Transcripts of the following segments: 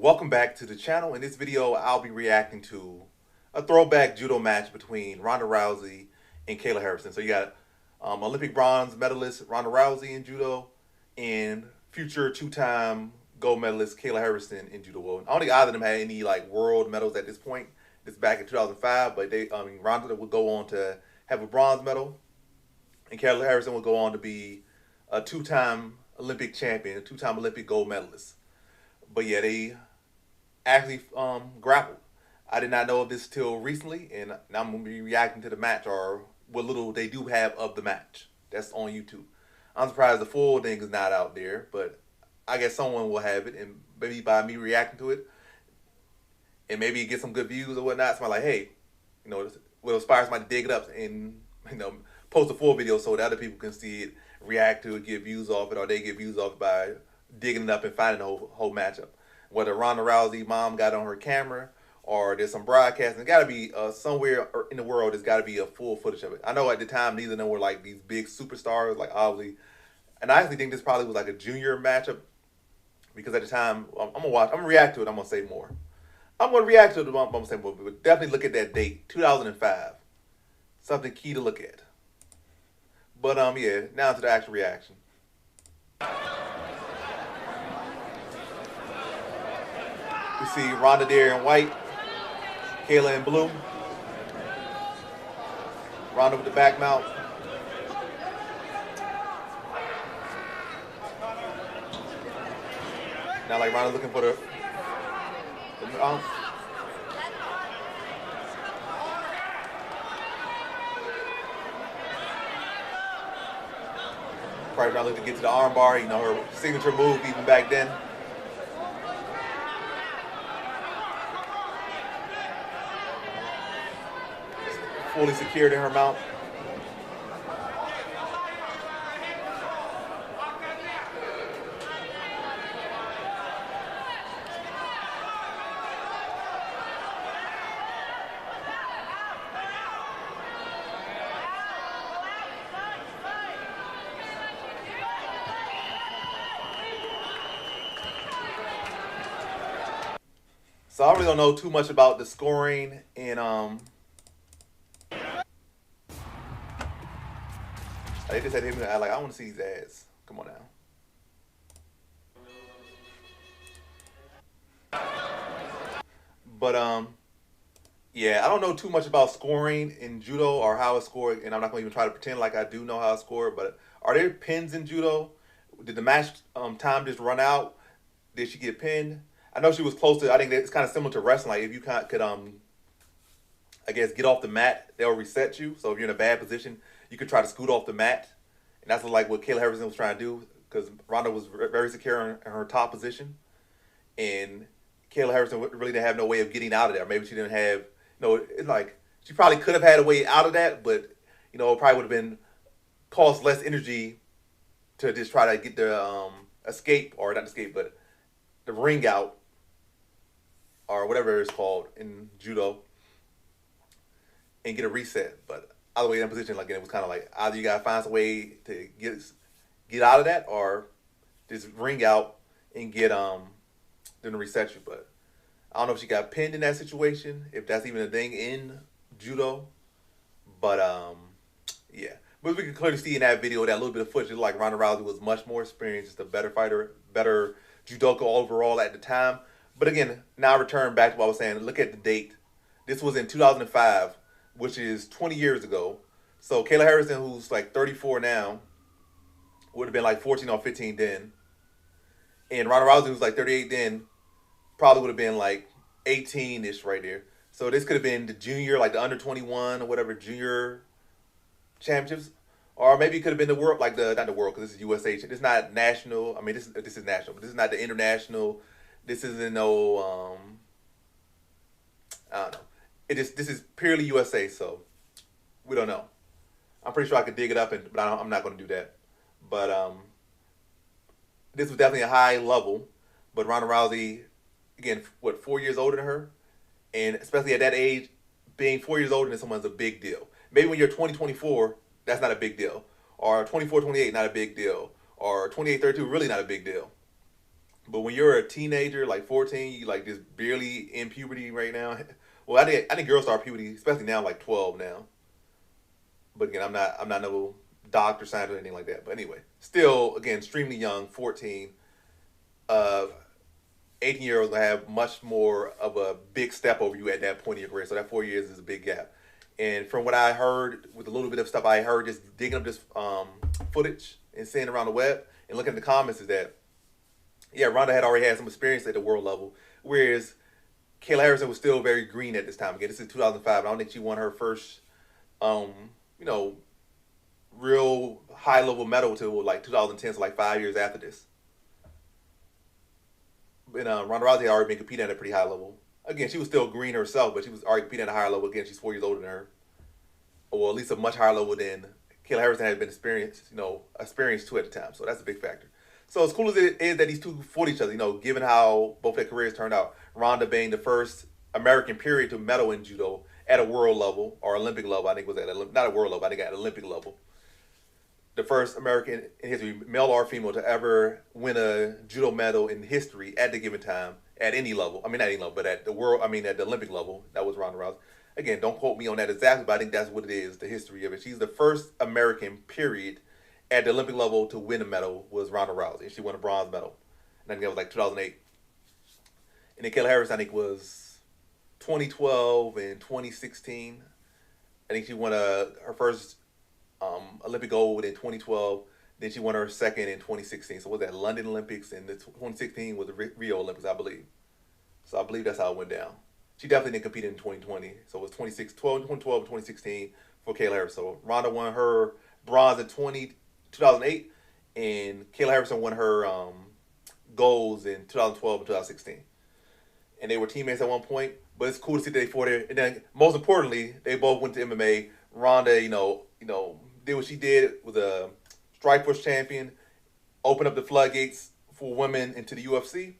Welcome back to the channel. In this video, I'll be reacting to a throwback judo match between Ronda Rousey and Kayla Harrison. So you got Olympic bronze medalist Ronda Rousey in judo and future two-time gold medalist Kayla Harrison in judo. Well, I don't think either of them had any like world medals at this point. It's back in 2005, but Ronda would go on to have a bronze medal, and Kayla Harrison would go on to be a two-time Olympic champion, a two-time Olympic gold medalist. But yeah, they actually grappled. I did not know of this till recently, and now I'm going to be reacting to the match or what little they do have of the match. That's on YouTube. I'm surprised the full thing is not out there, but I guess someone will have it, and maybe by me reacting to it, and maybe get some good views or whatnot. Somebody like, hey, will inspire somebody to dig it up and post a full video so that other people can see it, react to it, get views off it, or they get views off it by digging it up and finding the whole matchup. Whether Ronda Rousey mom got on her camera or there's some broadcasting, it got to be somewhere in the world. There's got to be a full footage of it. I know at the time neither of them were like these big superstars, like obviously, and I actually think this probably was like a junior matchup because at the time I'm gonna react to it. I'm gonna say more. I'm gonna react to it. I'm gonna say more, but definitely look at that date, 2005. Something key to look at. But yeah, now to the actual reaction. We see Ronda there in white, Kayla in blue. Ronda with the back mount. Now like Ronda looking for the probably Ronda looking to get to the arm bar, her signature move even back then. Fully secured in her mount. So I really don't know too much about the scoring and they just had him like, I want to see these ads. Come on now. But yeah, I don't know too much about scoring in judo or how it's scored, and I'm not gonna even try to pretend like I do know how it's scored. But are there pins in judo? Did the match time just run out? Did she get pinned? I know she was close to. I think it's kind of similar to wrestling. Like if you could I guess get off the mat, they'll reset you. So if you're in a bad position, you could try to scoot off the mat. And that's like what Kayla Harrison was trying to do because Ronda was very secure in her top position. And Kayla Harrison really didn't have no way of getting out of there. Maybe she didn't have, it's like she probably could have had a way out of that, but, it probably would have been cost less energy to just try to get the escape, or not escape, but the ring out, or whatever it's called in judo, and get a reset. But either way, in that position, like it was kind of like either you gotta find some way to get out of that, or just ring out and get then reset you. But I don't know if she got pinned in that situation, if that's even a thing in judo. But yeah. But we can clearly see in that video that little bit of footage, like Ronda Rousey was much more experienced, just a better fighter, better judoka overall at the time. But again, now I return back to what I was saying. Look at the date. This was in 2005, which is 20 years ago. So Kayla Harrison, who's like 34 now, would have been like 14 or 15 then. And Ronda Rousey, who's like 38 then, probably would have been like 18-ish right there. So this could have been the junior, like the under 21 or whatever, junior championships. Or maybe it could have been the world, like not the world, because this is USA. This is not national. I mean, this is national, but this is not the international. This isn't no, I don't know. This is purely USA, so we don't know. I'm pretty sure I could dig it up, but I'm not going to do that. But this was definitely a high level. But Ronda Rousey, again, what, 4 years older than her? And especially at that age, being 4 years older than someone's a big deal. Maybe when you're 20, 24, that's not a big deal. Or 24, 28, not a big deal. Or 28, 32, really not a big deal. But when you're a teenager, like 14, you like just barely in puberty right now. Well, I think girls start puberty, especially now, like 12 now. But again, I'm not no doctor, scientist, or anything like that. But anyway, still, again, extremely young, 14. Uh, 18-year-olds gonna have much more of a big step over you at that point in your career. So that 4 years is a big gap. And from what I heard, with a little bit of stuff I heard, just digging up this footage and seeing around the web and looking at the comments, is that yeah, Ronda had already had some experience at the world level, whereas Kayla Harrison was still very green at this time. Again, this is 2005. I don't think she won her first, um, you know, real high level medal until like 2010, so like 5 years after this. And Ronda Rousey had already been competing at a pretty high level. Again, she was still green herself, but she was already competing at a higher level. Again, she's 4 years older than her, or at least a much higher level than Kayla Harrison had been experienced to at the time. So that's a big factor. So as cool as it is that these two fought each other, given how both their careers turned out, Ronda being the first American period to medal in judo at a world level or Olympic level, I think was at not a world level, I think at Olympic level. The first American in history, male or female, to ever win a judo medal in history at the given time at any level. I mean, not any level, but at the world. I mean, at the Olympic level, that was Ronda Rousey. Again, don't quote me on that exactly, but I think that's what it is. The history of it. She's the first American, period, at the Olympic level to win a medal was Ronda Rousey. She won a bronze medal. And I think that was like 2008. And then Kayla Harris, I think, was 2012 and 2016. I think she won her first Olympic gold in 2012. Then she won her second in 2016. So was that London Olympics, and the 2016 was the Rio Olympics, I believe. So I believe that's how it went down. She definitely didn't compete in 2020. So it was 2012 and 2016 for Kayla Harris. So Ronda won her bronze in 2008, and Kayla Harrison won her golds in 2012 and 2016. And they were teammates at one point, but it's cool to see that they fought there. And then, most importantly, they both went to MMA. Ronda, did what she did, was a Strikeforce champion, opened up the floodgates for women into the UFC.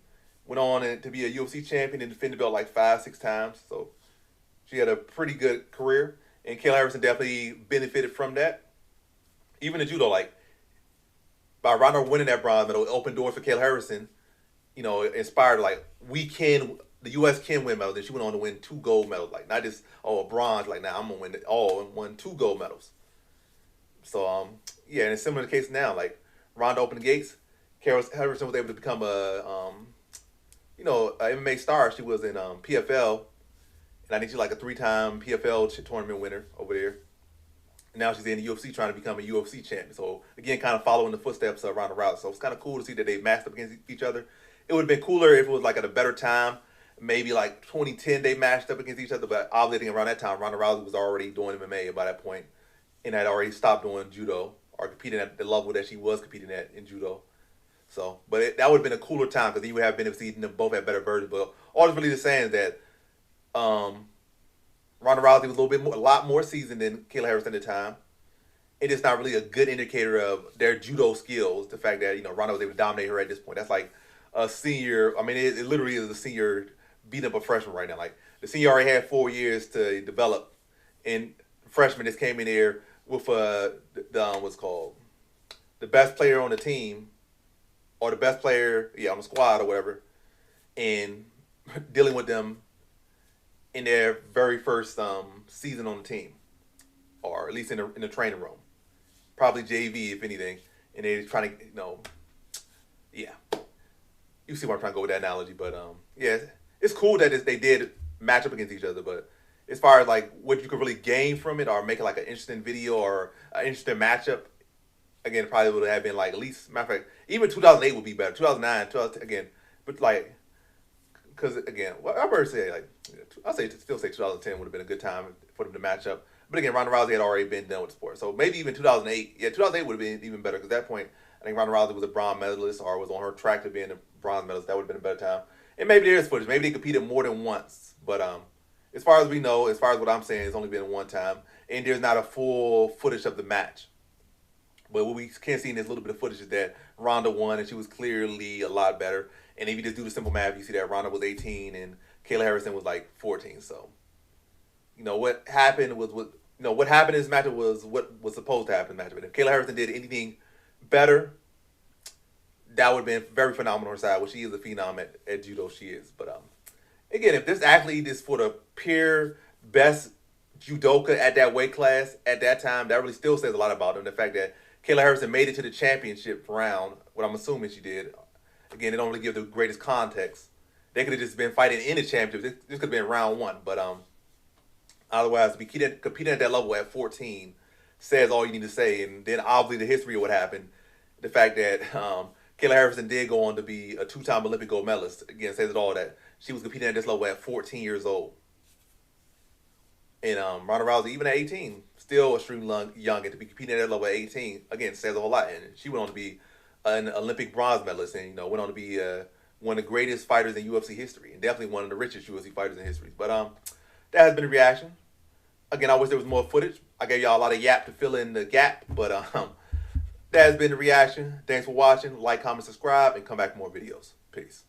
Went on to be a UFC champion and defended the belt like 5, 6 times. So she had a pretty good career, and Kayla Harrison definitely benefited from that. Even in judo, like by Ronda winning that bronze medal, it opened doors for Kayla Harrison. Inspired like the U.S. can win medals. Then she went on to win 2 gold medals, like not just a bronze. Like now I'm gonna win it all, and won 2 gold medals. So yeah, and it's similar to the case now. Like Ronda opened the gates, Kayla Harrison was able to become a MMA star. She was in PFL, and I think she's like a 3-time PFL tournament winner over there. And now she's in the UFC trying to become a UFC champion. So again, kind of following the footsteps of Ronda Rousey. So it's kind of cool to see that they matched up against each other. It would have been cooler if it was like at a better time. Maybe like 2010 they matched up against each other. But obviously around that time, Ronda Rousey was already doing MMA by that point, and had already stopped doing judo or competing at the level that she was competing at in judo. So, but that would have been a cooler time, because then you would have been able to see them both had better versions. But all it's really just saying is that Ronda Rousey was a lot more seasoned than Kayla Harrison at the time. It is not really a good indicator of their judo skills. The fact that Ronda was able to dominate her at this point. That's like a senior. I mean, it literally is a senior beating up a freshman right now. Like the senior already had 4 years to develop, and freshman just came in there with what's called the best player on the team, or the best player, on the squad or whatever, and dealing with them in their very first season on the team, or at least in the training room, probably JV if anything, and they're trying to yeah, you see where I'm trying to go with that analogy. But yeah, it's cool that they did match up against each other. But as far as like what you could really gain from it, or make it like an interesting video or an interesting matchup, again, it probably would have been like, at least, matter of fact, even 2008 would be better. 2009, 2010, again, but like, because again, well, I'm going to say like, still say 2010 would have been a good time for them to match up. But again, Ronda Rousey had already been done with the sport, so maybe even 2008. Yeah, 2008 would have been even better, because at that point, I think Ronda Rousey was a bronze medalist, or was on her track to being a bronze medalist. That would have been a better time. And maybe there is footage. Maybe they competed more than once. But as far as we know, as far as what I'm saying, it's only been one time, and there's not a full footage of the match. But what we can see in this little bit of footage is that Ronda won, and she was clearly a lot better. And if you just do the simple math, you see that Ronda was 18 and Kayla Harrison was like 14. So, what happened was what happened in this matchup was what was supposed to happen in this matchup. And if Kayla Harrison did anything better, that would have been very phenomenal on her side. Well, she is a phenom at judo. She is, but again, if this athlete is for the pure best judoka at that weight class at that time, that really still says a lot about him. The fact that Kayla Harrison made it to the championship round, what I'm assuming she did. Again, they don't really give the greatest context. They could have just been fighting in the championship. This could have been round one, but otherwise, competing at that level at 14 says all you need to say. And then obviously the history of what happened, the fact that Kayla Harrison did go on to be a two-time Olympic gold medalist. Again, says it all that she was competing at this level at 14 years old. And Ronda Rousey, even at 18, still extremely young, and to be competing at that level at 18, again, says a whole lot. And she went on to be an Olympic bronze medalist, and went on to be one of the greatest fighters in UFC history, and definitely one of the richest UFC fighters in history. But that has been a reaction. Again, I wish there was more footage. I gave y'all a lot of yap to fill in the gap, but that has been the reaction. Thanks for watching. Like, comment, subscribe, and come back for more videos. Peace.